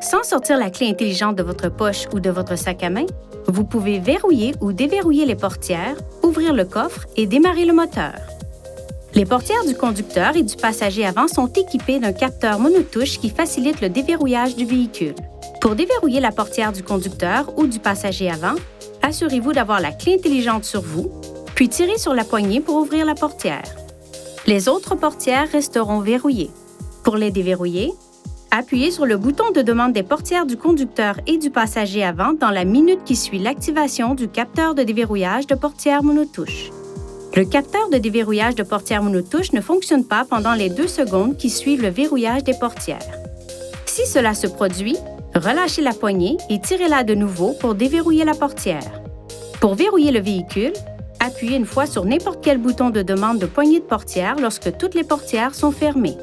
Sans sortir la clé intelligente de votre poche ou de votre sac à main, vous pouvez verrouiller ou déverrouiller les portières, ouvrir le coffre et démarrer le moteur. Les portières du conducteur et du passager avant sont équipées d'un capteur monotouche qui facilite le déverrouillage du véhicule. Pour déverrouiller la portière du conducteur ou du passager avant, assurez-vous d'avoir la clé intelligente sur vous, puis tirez sur la poignée pour ouvrir la portière. Les autres portières resteront verrouillées. Pour les déverrouiller, appuyez sur le bouton de demande des portières du conducteur et du passager avant dans la minute qui suit l'activation du capteur de déverrouillage de portière monotouche. Le capteur de déverrouillage de portière monotouche ne fonctionne pas pendant les 2 secondes qui suivent le verrouillage des portières. Si cela se produit, relâchez la poignée et tirez-la de nouveau pour déverrouiller la portière. Pour verrouiller le véhicule, appuyez une fois sur n'importe quel bouton de demande de poignée de portière lorsque toutes les portières sont fermées.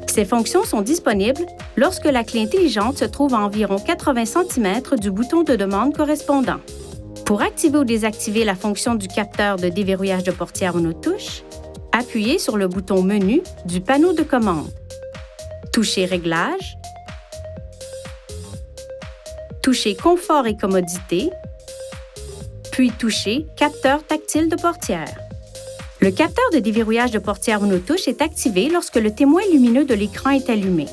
Ces fonctions sont disponibles lorsque la clé intelligente se trouve à environ 80 cm du bouton de demande correspondant. Pour activer ou désactiver la fonction du capteur de déverrouillage de portière monotouche, appuyez sur le bouton Menu du panneau de commande. Touchez Réglages, touchez Confort et commodité, puis touchez Capteur tactile de portière. Le capteur de déverrouillage de portière monotouche est activé lorsque le témoin lumineux de l'écran est allumé.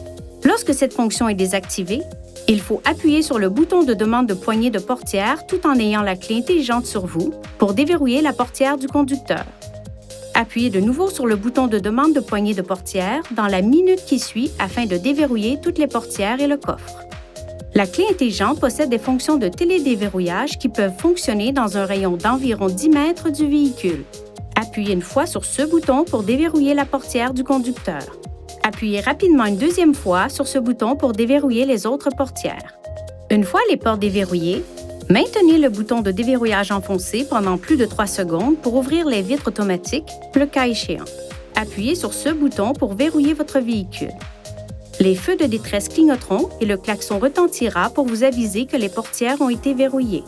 Lorsque cette fonction est désactivée, il faut appuyer sur le bouton de demande de poignée de portière tout en ayant la clé intelligente sur vous pour déverrouiller la portière du conducteur. Appuyez de nouveau sur le bouton de demande de poignée de portière dans la minute qui suit afin de déverrouiller toutes les portières et le coffre. La clé intelligente possède des fonctions de télédéverrouillage qui peuvent fonctionner dans un rayon d'environ 10 mètres du véhicule. Appuyez une fois sur ce bouton pour déverrouiller la portière du conducteur. Appuyez rapidement une deuxième fois sur ce bouton pour déverrouiller les autres portières. Une fois les portes déverrouillées, maintenez le bouton de déverrouillage enfoncé pendant plus de 3 secondes pour ouvrir les vitres automatiques, le cas échéant. Appuyez sur ce bouton pour verrouiller votre véhicule. Les feux de détresse clignoteront et le klaxon retentira pour vous aviser que les portières ont été verrouillées.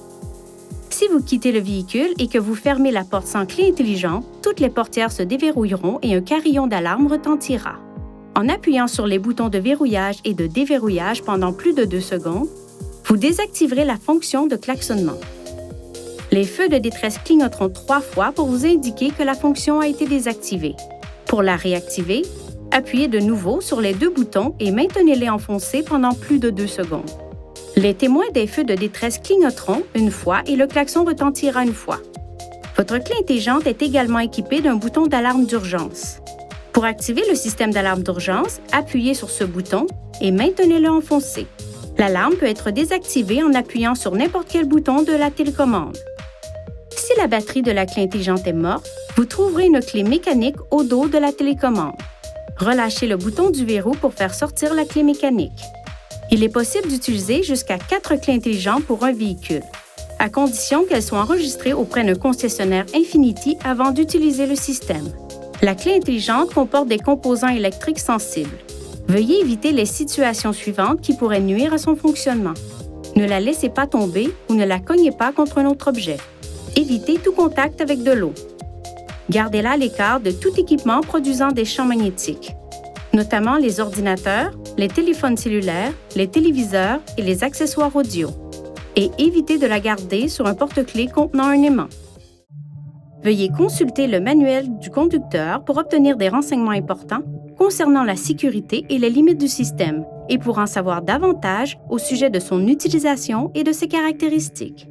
Si vous quittez le véhicule et que vous fermez la porte sans clé intelligente, toutes les portières se déverrouilleront et un carillon d'alarme retentira. En appuyant sur les boutons de verrouillage et de déverrouillage pendant plus de 2 secondes, vous désactiverez la fonction de klaxonnement. Les feux de détresse clignoteront 3 fois pour vous indiquer que la fonction a été désactivée. Pour la réactiver, appuyez de nouveau sur les 2 boutons et maintenez-les enfoncés pendant plus de 2 secondes. Les témoins des feux de détresse clignoteront une fois et le klaxon retentira une fois. Votre clé intelligente est également équipée d'un bouton d'alarme d'urgence. Pour activer le système d'alarme d'urgence, appuyez sur ce bouton et maintenez-le enfoncé. L'alarme peut être désactivée en appuyant sur n'importe quel bouton de la télécommande. Si la batterie de la clé intelligente est morte, vous trouverez une clé mécanique au dos de la télécommande. Relâchez le bouton du verrou pour faire sortir la clé mécanique. Il est possible d'utiliser jusqu'à 4 clés intelligentes pour un véhicule, à condition qu'elles soient enregistrées auprès d'un concessionnaire Infinity avant d'utiliser le système. La clé intelligente comporte des composants électriques sensibles. Veuillez éviter les situations suivantes qui pourraient nuire à son fonctionnement. Ne la laissez pas tomber ou ne la cognez pas contre un autre objet. Évitez tout contact avec de l'eau. Gardez-la à l'écart de tout équipement produisant des champs magnétiques, notamment les ordinateurs, les téléphones cellulaires, les téléviseurs et les accessoires audio. Et évitez de la garder sur un porte-clés contenant un aimant. Veuillez consulter le manuel du conducteur pour obtenir des renseignements importants concernant la sécurité et les limites du système et pour en savoir davantage au sujet de son utilisation et de ses caractéristiques.